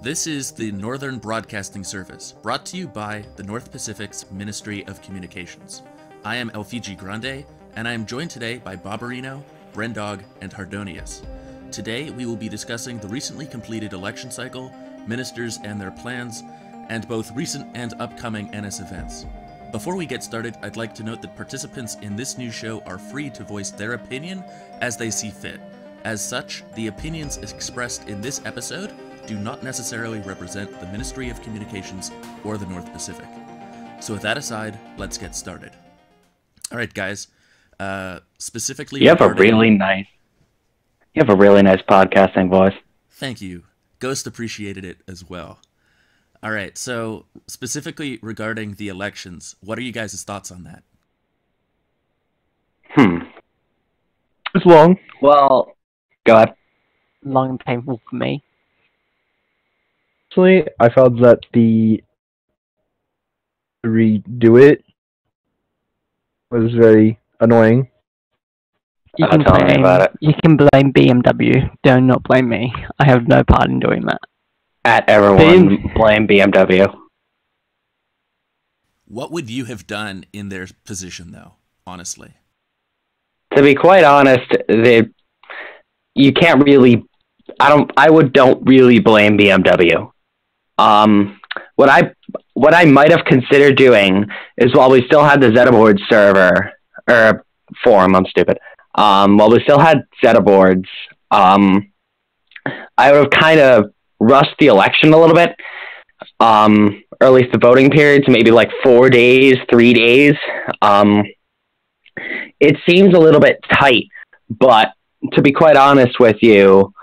This is the Northern Broadcasting Service, brought to you by the North Pacific's Ministry of Communications. I am Fiji Grande, and I am joined today by Bobberino, Brendog, and Hardonius. Today, we will be discussing the recently completed election cycle, ministers and their plans, and both recent and upcoming NS events. Before we get started, I'd like to note that participants in this new show are free to voice their opinion as they see fit. As such, the opinions expressed in this episode do not necessarily represent the Ministry of Communications or the North Pacific. So with that aside, let's get started. All right, guys. Specifically, you have a really nice podcasting voice. Thank you. Ghost appreciated it as well. All right, so specifically regarding the elections, what are you guys' thoughts on that? It's long. Well, go ahead. Long and painful for me. Personally, I felt that the redo it was very annoying. You can blame BMW. Do not blame me. I have no part in doing that. At everyone, blame BMW. What would you have done in their position, though, honestly? To be quite honest, you can't really... don't really blame BMW. What I might have considered doing is, while we still had the Zeta board server, or forum, I'm stupid. While we still had Zeta boards, I would have kind of rushed the election a little bit, or at least the voting periods, maybe like 4 days, 3 days. It seems a little bit tight, but to be quite honest with you,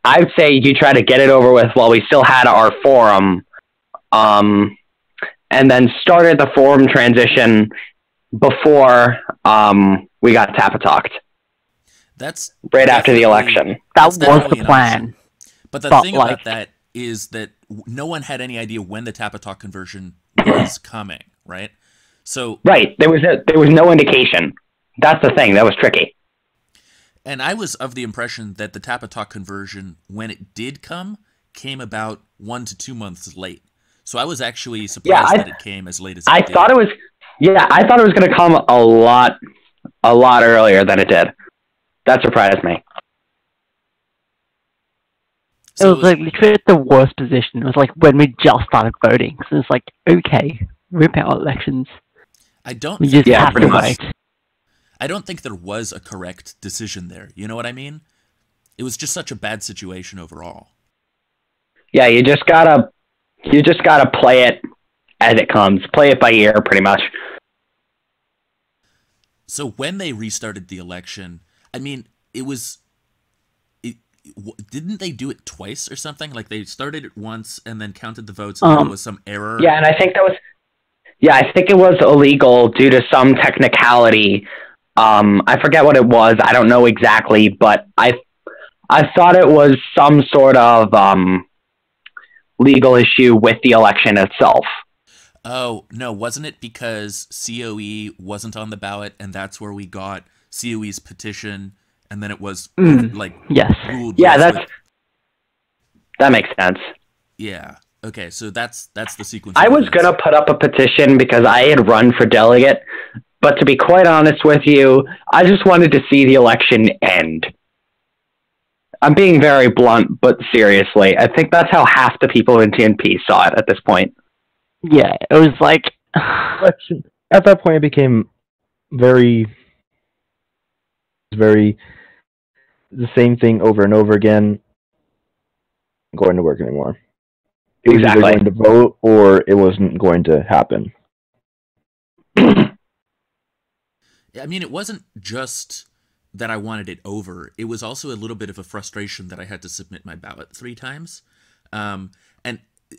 I'd say you try to get it over with while we still had our forum, and then started the forum transition before we got Tapatalked. That's right after the election. That was the plan. But the thing about that is that no one had any idea when the Tapatalk conversion was coming, right? So right, there was no indication. That's the thing that was tricky. And I was of the impression that the Tapatalk conversion, when it did come, came about 1 to 2 months late. So I was actually surprised that it came as late as it did. I thought it was going to come a lot earlier than it did. That surprised me. So it was like literally the worst position. It was like when we just started voting. So it's like, okay, rip out elections. I don't we just have to wait. I don't think there was a correct decision there. You know what I mean? It was just such a bad situation overall. Yeah, you just gotta play it as it comes. Play it by ear, pretty much. So when they restarted the election, I mean, didn't they do it twice or something? Like they started it once and then counted the votes and there was some error? Yeah, and I think it was illegal due to some technicality. I forget what it was. I don't know exactly, but I thought it was some sort of legal issue with the election itself. Oh, no, wasn't it because COE wasn't on the ballot and that's where we got COE's petition and then it was yes. ruled? Yeah, that makes sense. Yeah. Okay, so that's the sequence. I was going to put up a petition because I had run for delegate, but to be quite honest with you, I just wanted to see the election end. I'm being very blunt, but seriously, I think that's how half the people in TNP saw it at this point. Yeah, it was like... At that point, it became very the same thing over and over again. Going to work anymore. It was either going to vote or it wasn't going to happen. I mean, it wasn't just that I wanted it over. It was also a little bit of a frustration that I had to submit my ballot 3 times. And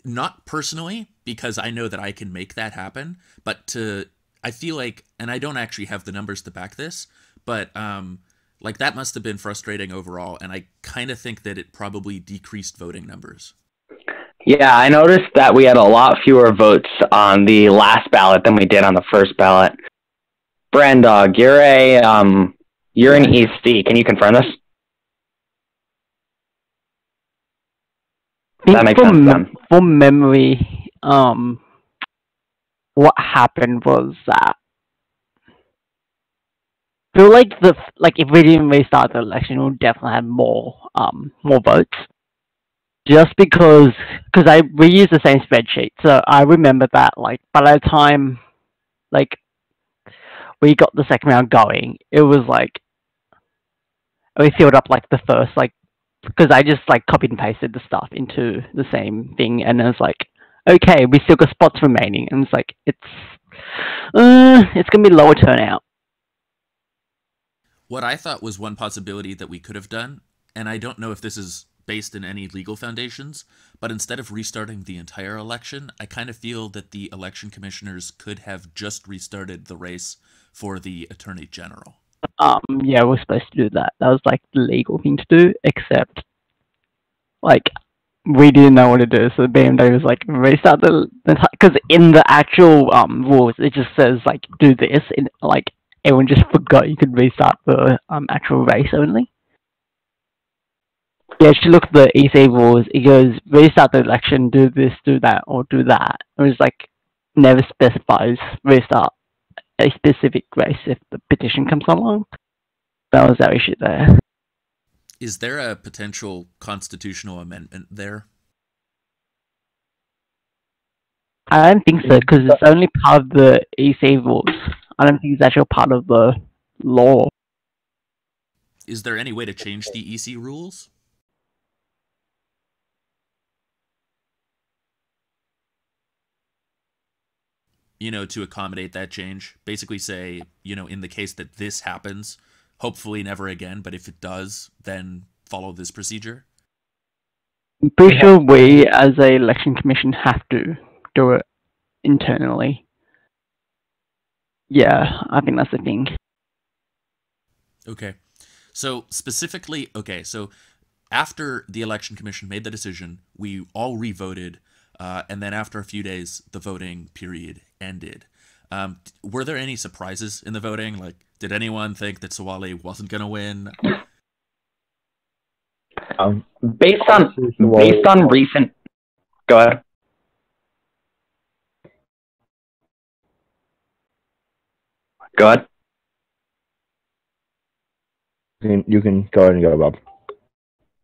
not personally, because I know that I can make that happen, but I feel like, and I don't actually have the numbers to back this, but like that must have been frustrating overall, and I kind of think that it probably decreased voting numbers. Yeah, I noticed that we had a lot fewer votes on the last ballot than we did on the first ballot. Brendog, you're an EC. Can you confirm this? That makes sense then. From memory, what happened was that I feel like if we didn't restart the election, we would definitely have more votes. Just because we use the same spreadsheet, so I remember that like by the time like we got the second round going, it was like we filled up like the first like because I just like copied and pasted the stuff into the same thing, and it's like okay, we still got spots remaining, and it's like it's gonna be lower turnout. What I thought was one possibility that we could have done, and I don't know if this is based in any legal foundations, but instead of restarting the entire election, I kind of feel that the election commissioners could have just restarted the race for the Attorney General. Yeah, we're supposed to do that. That was like the legal thing to do, except like we didn't know what to do, so the BMW was like restart the because in the actual rules it just says like do this, and like everyone just forgot you could restart the actual race only. Yeah, if you look at the EC rules, it goes restart the election, do this, do that, or do that. It was like never specifies restart a specific race if the petition comes along. That was our issue there. Is there a potential constitutional amendment there? I don't think so, because it's only part of the EC rules. I don't think it's actually part of the law. Is there any way to change the EC rules? You know, to accommodate that change? Basically say, you know, in the case that this happens, hopefully never again, but if it does, then follow this procedure? I'm pretty sure we, as a election commission, have to do it internally. Yeah, I think that's the thing. Okay. So specifically, so after the election commission made the decision, we all re-voted, and then after a few days, the voting period ended. Were there any surprises in the voting? Like, did anyone think that Sawale wasn't going to win? Based on recent, go ahead. Go ahead. You can go ahead and go, Bob.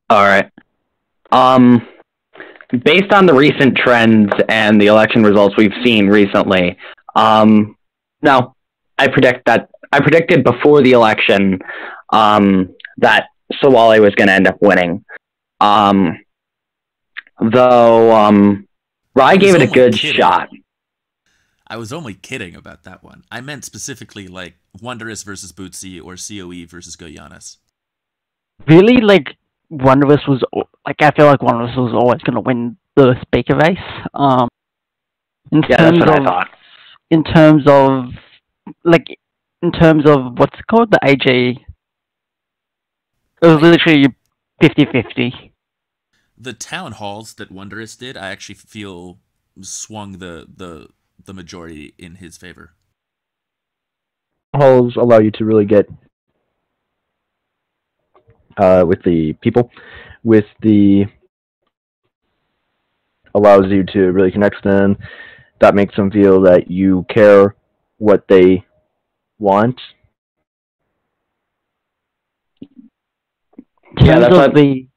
All right. Based on the recent trends and the election results we've seen recently, no, I predicted before the election that Sawale was going to end up winning. Though Rye gave it a good shot. I was only kidding about that one. I meant specifically like Wondrous versus Bootsy or COE versus Goyanis. Really, like Wondrous was like I feel like Wondrous was always going to win the speaker race. That's what I thought. In terms of what's it called, the AG, it was literally 50-50. The town halls that Wondrous did, I actually feel swung the majority in his favor. Halls allow you to really get with the people, allows you to really connect with them. That makes them feel that you care what they want. Yeah, that's what the...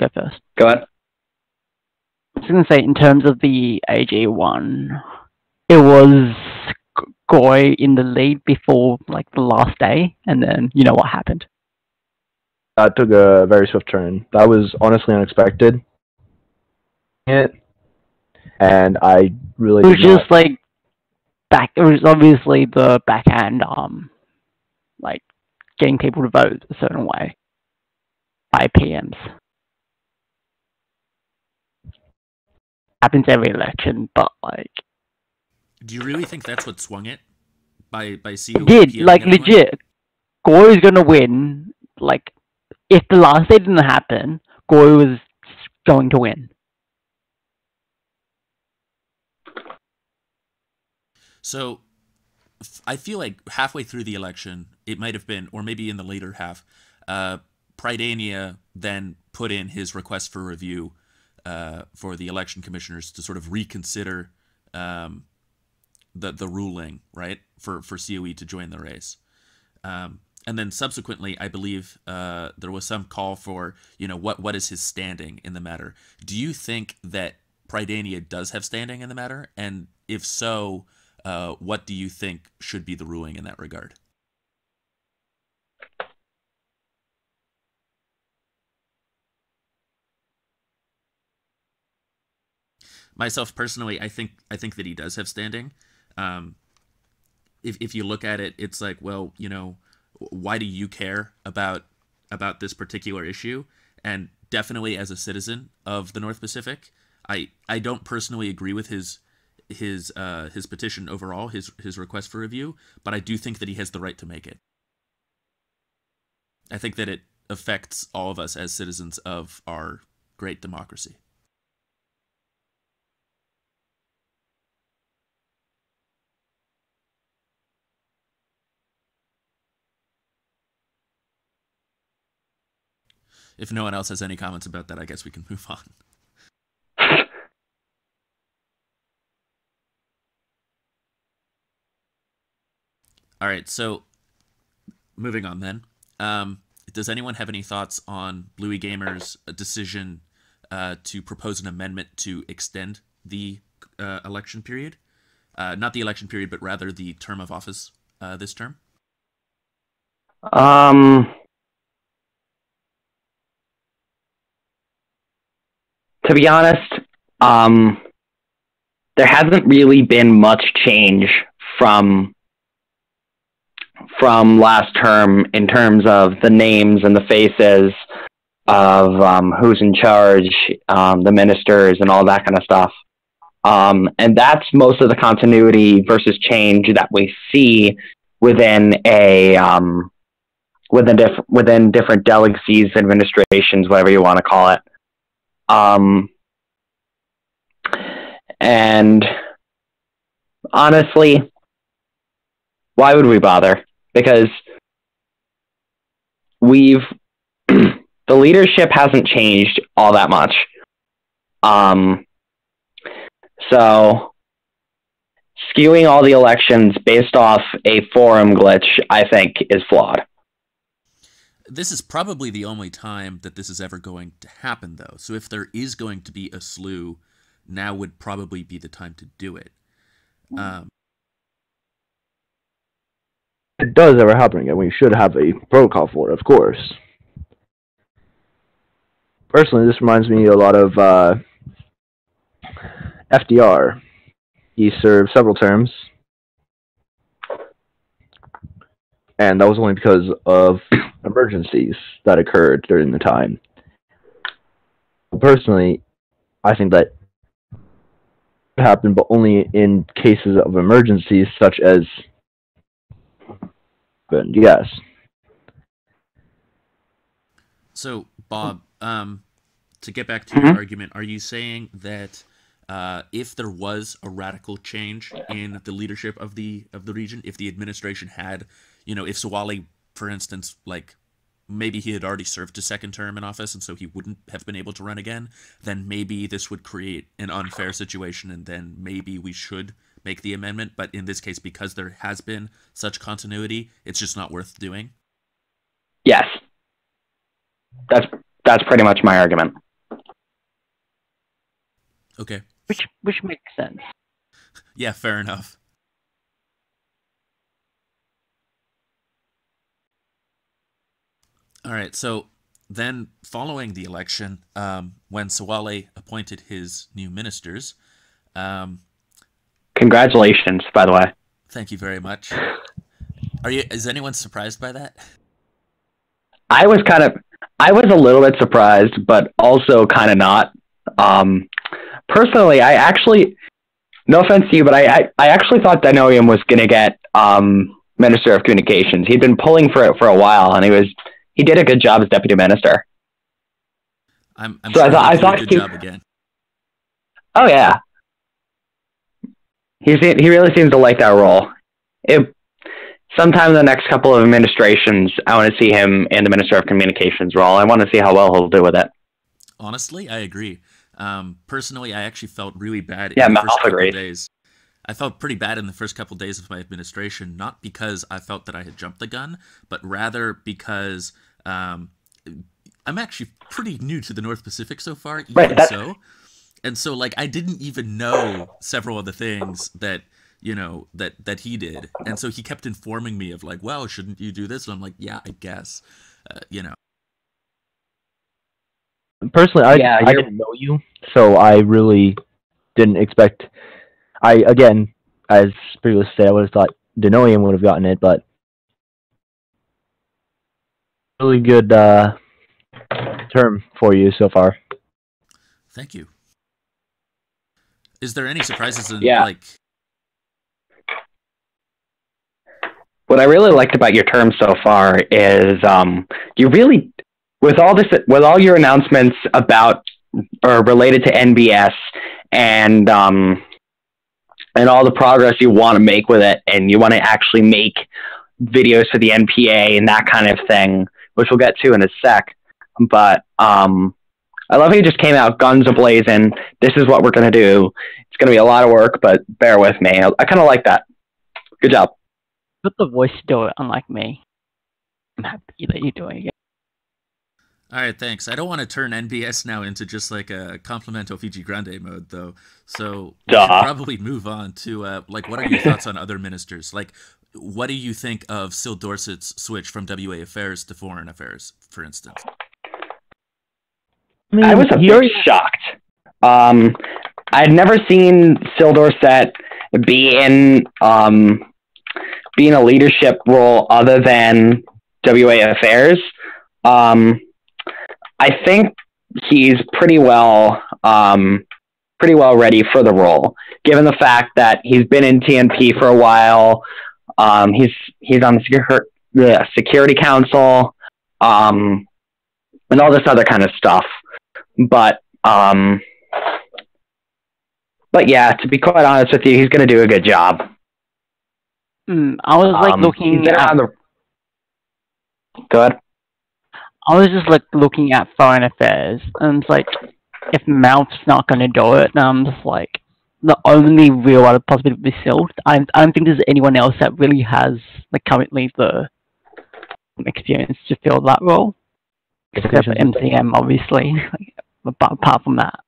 Go first. Go ahead. I was going to say, in terms of the AG1, it was Goy in the lead before like the last day, and then you know what happened. That took a very swift turn. That was honestly unexpected. And I really... It was just like it was obviously the backhand, like getting people to vote a certain way by PMs. Happens every election, but like... Do you really think that's what swung it? By COE? It did, like legit. Goy was gonna win. Like, if the last day didn't happen, Goy was going to win. So, I feel like halfway through the election, it might have been, or maybe in the later half, Pridania then put in his request for review the election commissioners to sort of reconsider the ruling, right, for COE to join the race. And then subsequently, I believe there was some call for, what is his standing in the matter? Do you think that Pridania does have standing in the matter? And if so, what do you think should be the ruling in that regard? Myself personally, I think that he does have standing. If you look at it, it's like, well, why do you care about this particular issue? And definitely as a citizen of the North Pacific, I don't personally agree with his petition overall, his request for review, but I do think that he has the right to make it. I think that it affects all of us as citizens of our great democracy. If no one else has any comments about that, I guess we can move on. All right, so moving on then. Does anyone have any thoughts on Bluey Gamer's decision to propose an amendment to extend the election period? Not the election period, but rather the term of office this term? To be honest, there hasn't really been much change from last term in terms of the names and the faces of who's in charge, the ministers, and all that kind of stuff. And that's most of the continuity versus change that we see within within different delegacies, administrations, whatever you want to call it. And honestly, why would we bother? Because the leadership hasn't changed all that much. So skewing all the elections based off a forum glitch, I think, is flawed. This is probably the only time that this is ever going to happen, though. So if there is going to be a slew, now would probably be the time to do it. It does ever happen again. We should have a protocol for it, of course. Personally, this reminds me a lot of FDR. He served several terms, and that was only because of emergencies that occurred during the time. Personally, I think that happened, but only in cases of emergencies, such as. But yes. So, Bob, to get back to your argument, are you saying that if there was a radical change in the leadership of the region, if the administration had, if Sawali, for instance, like maybe he had already served a second term in office and so he wouldn't have been able to run again, then maybe this would create an unfair situation and then maybe we should make the amendment. But in this case, because there has been such continuity, it's just not worth doing? Yes. That's pretty much my argument. Okay. Which makes sense. Yeah, fair enough. All right, so then following the election, when Sawale appointed his new ministers... Congratulations, by the way. Thank you very much. Is anyone surprised by that? I was a little bit surprised, but also kind of not. Personally, no offense to you, but I actually thought Dinoium was going to get Minister of Communications. He'd been pulling for it for a while, and he did a good job as deputy minister. I'm so sure I thought he did a good job again. Oh yeah, he really seems to like that role. Sometime in the next couple of administrations, I want to see him in the Minister of Communications role. I want to see how well he'll do with it. Honestly, I agree. Personally, I actually felt really bad Yeah, in the first Malfa couple agreed. days. I felt pretty bad in the first couple days of my administration, not because I felt that I had jumped the gun, but rather because I'm actually pretty new to the North Pacific so far, even so. And so, like, I didn't even know several of the things that, you know, that he did. And so he kept informing me of, like, well, shouldn't you do this? And I'm like, yeah, I guess, you know. Personally, I didn't know you, so I really didn't expect. Again, as previously said, I would have thought Denoian would have gotten it, but really good term for you so far. Thank you. Is there any surprises in, like... What I really liked about your term so far is you really, with all your announcements about or related to NBS and all the progress you want to make with it, and you want to actually make videos for the NPA and that kind of thing, which we'll get to in a sec. But I love how you just came out guns a-blazing. This is what we're going to do. It's going to be a lot of work, but bear with me. I kind of like that. Good job. Put the voice to do it, unlike me. I'm happy that you're doing it. All right, thanks. I don't want to turn NBS now into just like a Complimento Fiji Grande mode, though. So we should probably move on to, like, what are your thoughts on other ministers? Like, what do you think of Syl Dorset's switch from WA Affairs to Foreign Affairs, for instance? I was a bit shocked. I'd never seen Syl Dorset be in a leadership role other than WA Affairs. I think he's pretty well ready for the role, given the fact that he's been in TNP for a while. He's on the Security Council, and all this other kind of stuff. But yeah, to be quite honest with you, he's going to do a good job. I was like looking at Good. I was just like looking at Foreign Affairs, and it's like, if Mount's not going to do it, then I'm just like, the only real other possibility would be Syl. I don't think there's anyone else that really has, like, currently the experience to fill that role, except for MCM, obviously. But apart from that,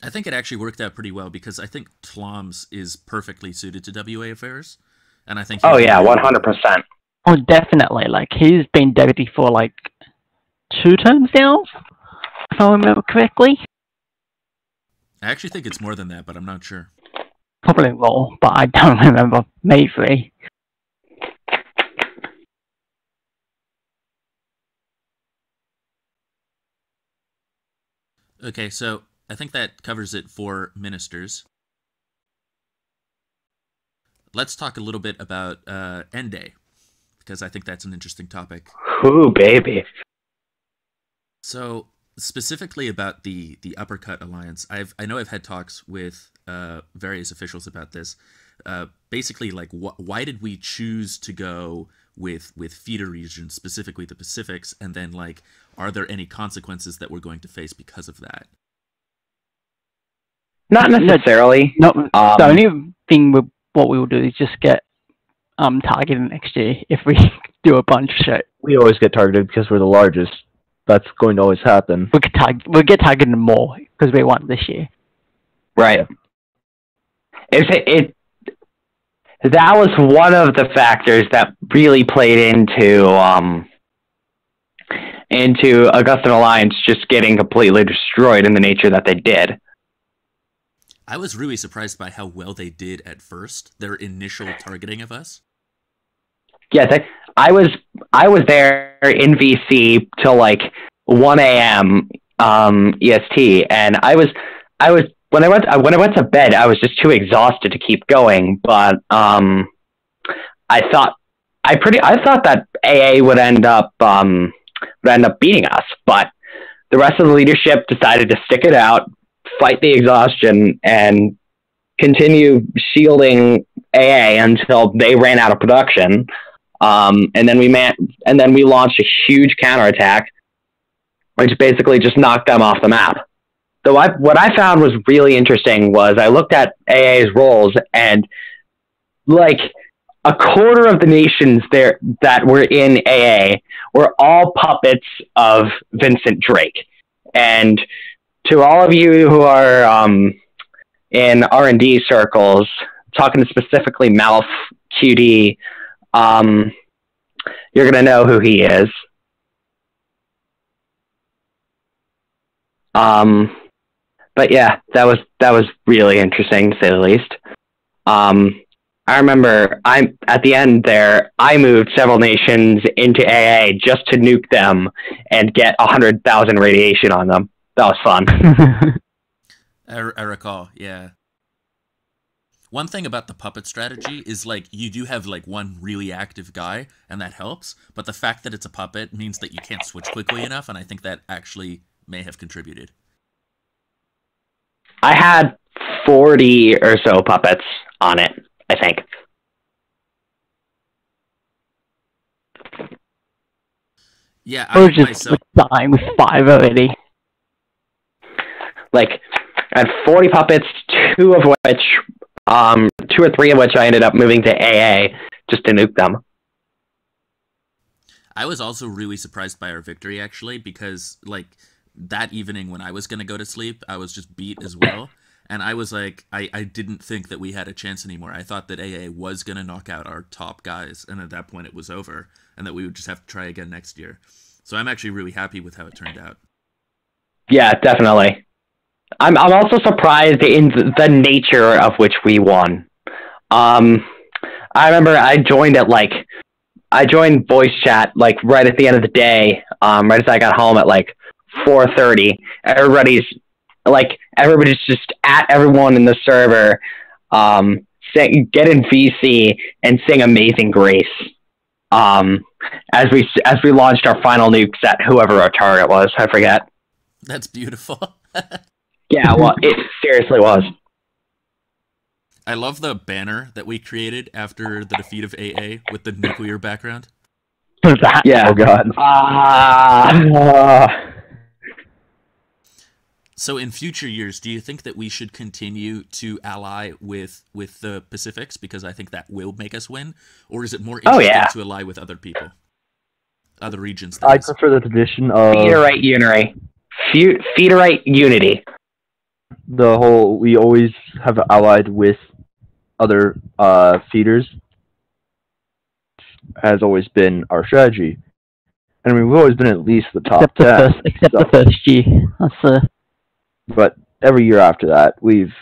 I think it actually worked out pretty well, because I think Tloms is perfectly suited to WA Affairs, and I think. Oh yeah, 100%. Oh, definitely. Like, he's been deputy for, like, 2 terms now, if I remember correctly. I actually think it's more than that, but I'm not sure. Probably more, but I don't remember. Maybe. Okay, so I think that covers it for ministers. Let's talk a little bit about N-Day, because I think that's an interesting topic. Ooh, baby. So, specifically about the Uppercut Alliance, I know I've had talks with various officials about this. Basically, like, why did we choose to go with feeder regions, specifically the Pacifics, and then, like, are there any consequences that we're going to face because of that? Not necessarily. No, the only thing what we will do is just get targeted next year if we do a bunch of shit. We always get targeted because we're the largest. That's going to always happen. We'll get targeted more because we won this year. Right. That was one of the factors that really played into Augustan Alliance just getting completely destroyed in the nature that they did. I was really surprised by how well they did at first, their initial targeting of us. Yeah, I was there in VC till like 1 a.m. EST, and I was when I went to bed, I was just too exhausted to keep going. But I thought that AA would end up beating us, but the rest of the leadership decided to stick it out, fight the exhaustion, and continue shielding AA until they ran out of production. And then we launched a huge counterattack, which basically just knocked them off the map. So what I found was really interesting was I looked at AA's roles, and like a quarter of the nations there that were in AA were all puppets of Vincent Drake. And to all of you who are in R&D circles, talking specifically Malf QD, you're gonna know who he is. But yeah, that was really interesting, to say the least. I remember at the end there, I moved several nations into AA just to nuke them and get 100,000 radiation on them. That was fun. I recall, yeah. One thing about the puppet strategy is, like, you do have, like, one really active guy, and that helps, but the fact that it's a puppet means that you can't switch quickly enough, and I think that actually may have contributed. I had 40 or so puppets on it, I think. Yeah, I was just dying with 5 already. Like, I had 40 puppets, 2 or 3 of which I ended up moving to AA just to nuke them. I was also really surprised by our victory, actually, because, like, that evening when I was going to go to sleep, I was just beat as well. And I was like, I didn't think that we had a chance anymore. I thought that AA was going to knock out our top guys, and at that point it was over, and that we would just have to try again next year. So I'm actually really happy with how it turned out. Yeah, definitely. I'm also surprised in the nature of which we won. I remember I joined voice chat like right at the end of the day, right as I got home at like 4:30. Everybody's just at everyone in the server, get in VC and sing Amazing Grace. As we launched our final nukes at whoever our target was, I forget. That's beautiful. Yeah, well, it seriously was. I love the banner that we created after the defeat of AA with the nuclear background. Yeah. Oh god. So in future years, do you think that we should continue to ally with the Pacifics, because I think that will make us win? Or is it more interesting to ally with other people? Other regions? I prefer the tradition of... Feederite unity. The whole, we always have allied with other feeders has always been our strategy. And we've always been at least the top 10. Except the first year. That's But every year after that, we've...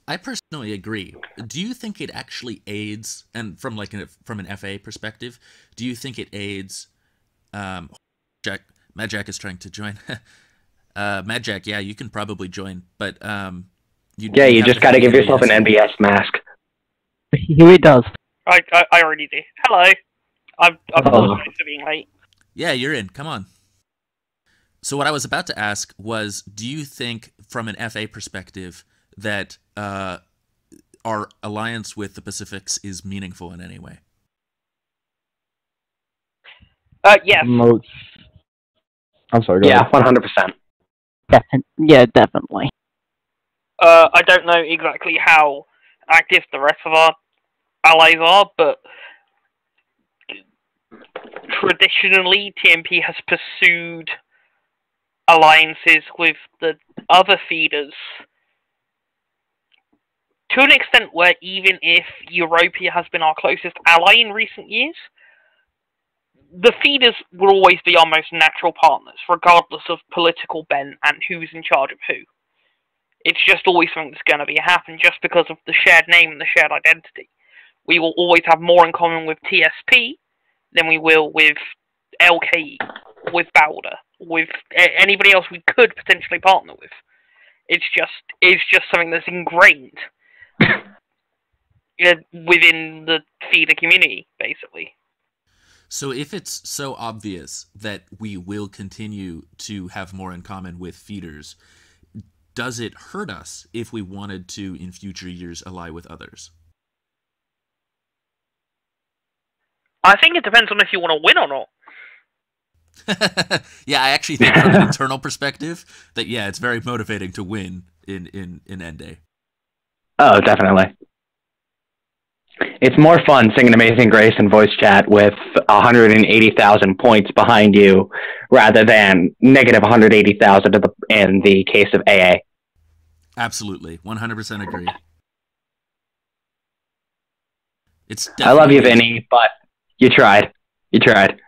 I personally agree. Do you think it actually aids, and from an FA perspective, do you think it aids... MadJack is trying to join. MadJack, yeah, you can probably join, but you just got to give yourself an NBS mask. Here it does. I already do. Hello. I'm sorry for being late. Yeah, you're in. Come on. So what I was about to ask was, do you think, from an FA perspective, that our alliance with the Pacifics is meaningful in any way? Yes. I'm sorry, go ahead. 100%. Yeah, definitely. I don't know exactly how active the rest of our allies are, but traditionally TMP has pursued alliances with the other feeders to an extent where even if Europia has been our closest ally in recent years, the feeders will always be our most natural partners, regardless of political bent and who's in charge of who. It's just always something that's going to be happen just because of the shared name and the shared identity. We will always have more in common with TSP than we will with LKE, with Bowder, with anybody else we could potentially partner with. It's just something that's ingrained within the feeder community, basically. So if it's so obvious that we will continue to have more in common with feeders, does it hurt us if we wanted to, in future years, ally with others? I think it depends on if you want to win or not. Yeah, I actually think from an internal perspective that, yeah, it's very motivating to win in N-Day. Oh, definitely. It's more fun singing Amazing Grace in voice chat with 180,000 points behind you rather than negative 180,000 in the case of AA. Absolutely. 100% agree. I love you, Vinny, but you tried. You tried.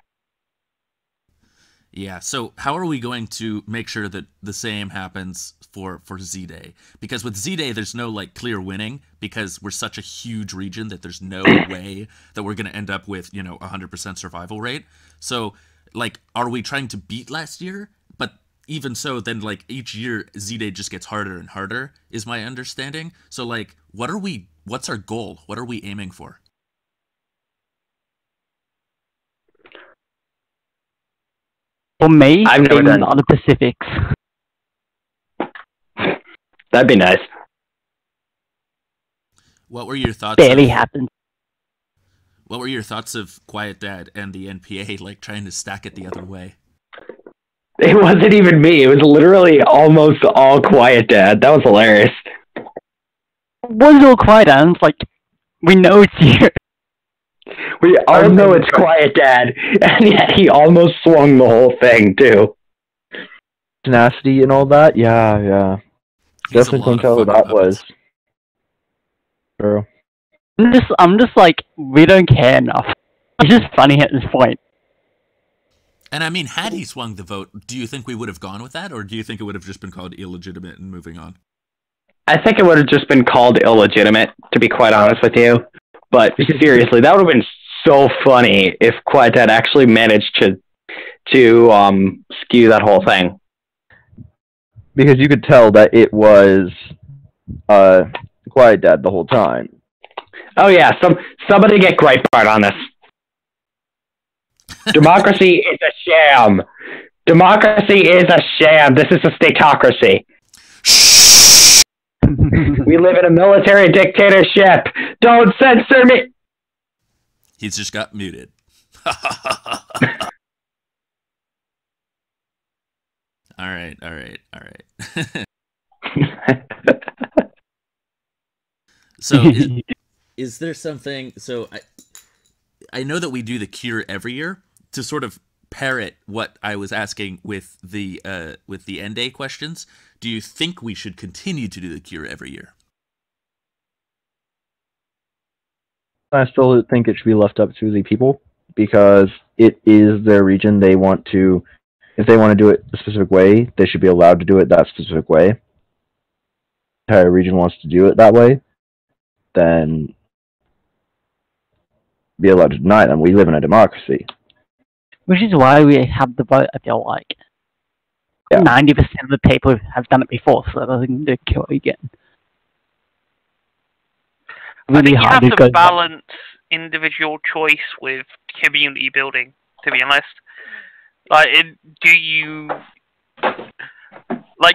Yeah, so how are we going to make sure that the same happens for Z-Day? Because with Z-Day, there's no, like, clear winning, because we're such a huge region that there's no way that we're going to end up with, 100% survival rate. So, like, are we trying to beat last year? But even so, then, like, each year, Z-Day just gets harder and harder, is my understanding. So, like, what's our goal? What are we aiming for? For me, I've never done on the Pacifics. That'd be nice. What were your thoughts? Barely happened. What were your thoughts of Quiet Dad and the NPA, like, trying to stack it the other way? It wasn't even me. It was literally almost all Quiet Dad. That was hilarious. What is all Quiet Dad? It's like, we know it's you. We all know it's Quiet Dad, and yet he almost swung the whole thing, too. Tenacity and all that? Yeah. Definitely couldn't tell who that was. Bro. I'm just like, we don't care enough. It's just funny at this point. And I mean, had he swung the vote, do you think we would have gone with that, or do you think it would have just been called illegitimate and moving on? I think it would have just been called illegitimate, to be quite honest with you. But seriously, that would have been so funny if Quiet Dad actually managed to skew that whole thing. Because you could tell that it was Quiet Dad the whole time. Oh yeah, somebody get Breitbart on this. Democracy is a sham. Democracy is a sham. This is a statocracy. We live in a military dictatorship. Don't censor me. He's just got muted. All right. So, is there something? So, I know that we do the cure every year to sort of parrot what I was asking with the N-Day questions. Do you think we should continue to do the cure every year? I still think it should be left up to the people, because it is their region. They want to, if they want to do it a specific way, they should be allowed to do it that specific way. If the entire region wants to do it that way, then be allowed to deny them. We live in a democracy. Which is why we have the vote, I feel like. Yeah. 90% of the people have done it before, so that doesn't do kill again. Really I think you have to balance individual choice with community building, to be honest. Like,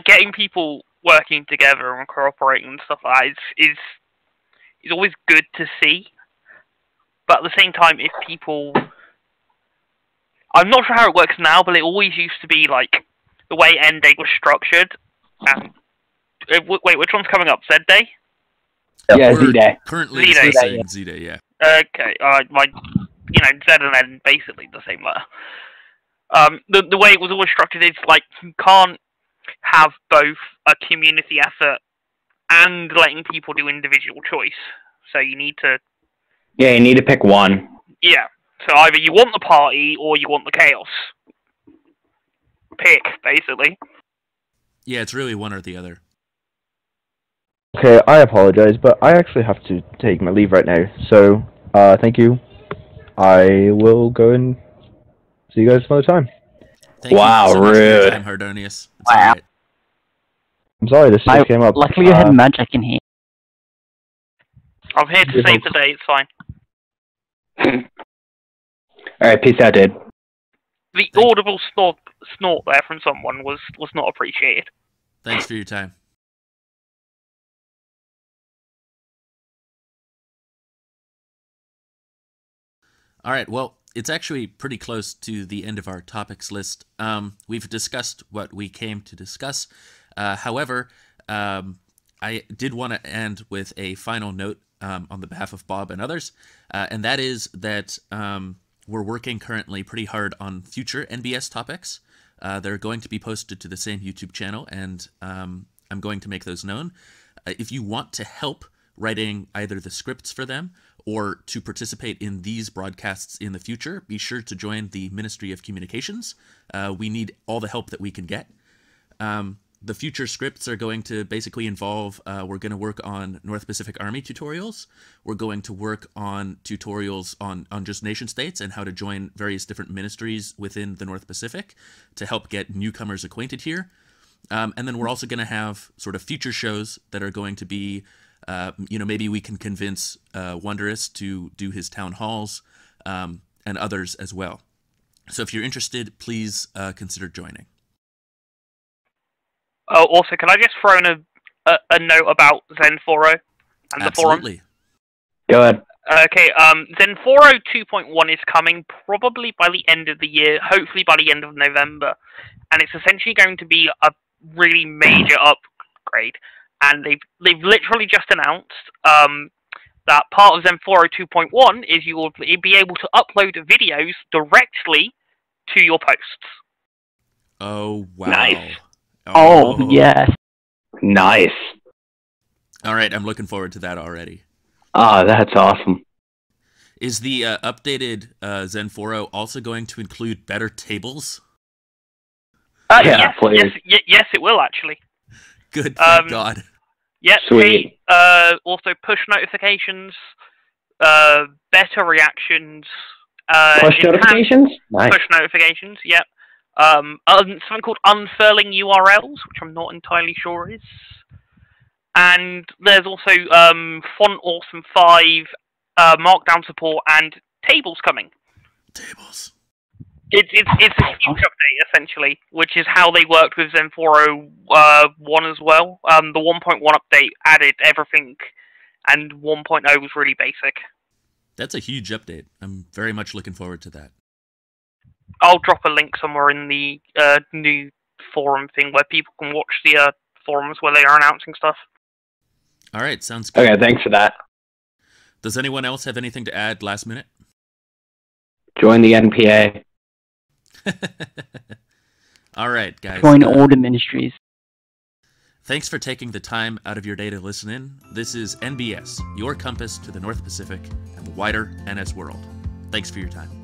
getting people working together and cooperating and stuff like that is always good to see. But at the same time, if people... I'm not sure how it works now, but it always used to be, like, the way N-Day was structured. Wait, which one's coming up? Z-Day? Yeah, Z-Day. Currently saying Z-Day, yeah. Okay, Z and N basically the same letter. The way it was always structured is, like, you can't have both a community effort and letting people do individual choice. So you need to... Yeah, you need to pick one. Yeah. So either you want the party or you want the chaos. Pick, basically. Yeah, it's really one or the other. Okay, I apologize, but I actually have to take my leave right now. So, thank you. I will go and see you guys some other time. Thank you so much for your time, Hardonius. Wow. Right. I'm sorry, this just came up. Luckily you had MadJack in here. I'm here to save the day, it's fine. Alright, peace out, dude. The audible snort there from someone was not appreciated. Thanks for your time. Alright, well, it's actually pretty close to the end of our topics list. We've discussed what we came to discuss. However, I did want to end with a final note on the behalf of Bob and others, and that is that we're working currently pretty hard on future NBS topics. They're going to be posted to the same YouTube channel, and I'm going to make those known. If you want to help writing either the scripts for them or to participate in these broadcasts in the future, be sure to join the Ministry of Communications. We need all the help that we can get. The future scripts are going to basically involve, we're going to work on North Pacific Army tutorials. We're going to work on tutorials on just nation states and how to join various different ministries within the North Pacific to help get newcomers acquainted here. And then we're also going to have sort of future shows that are going to be, maybe we can convince Wondrous to do his town halls and others as well. So if you're interested, please consider joining. Oh, also, can I just throw in a note about XenForo and the forum? Absolutely. Go ahead. Okay, XenForo 2.1 is coming probably by the end of the year, hopefully by the end of November, and it's essentially going to be a really major upgrade. And they've literally just announced that part of XenForo 2.1 is you will be able to upload videos directly to your posts. Oh, wow. Nice. Oh, yes. Nice. All right, I'm looking forward to that already. Ah, that's awesome. Is the updated XenForo also going to include better tables? Yeah, please. Yes, it will actually. Good, thank God. Yeah, Sweet. Also push notifications, better reactions. Push notifications? Nice. Push notifications, yep. Something called unfurling URLs, which I'm not entirely sure is. And there's also Font Awesome 5, Markdown support, and tables coming. Tables. It's a huge update, essentially, which is how they worked with XenForo 1 as well. The 1.1 update added everything, and 1.0 was really basic. That's a huge update. I'm very much looking forward to that. I'll drop a link somewhere in the new forum thing where people can watch the forums where they are announcing stuff. All right, sounds good. Okay, thanks for that. Does anyone else have anything to add last minute? Join the NPA. All right, guys. Join all the ministries. Thanks for taking the time out of your day to listen in. This is NBS, your compass to the North Pacific and the wider NS world. Thanks for your time.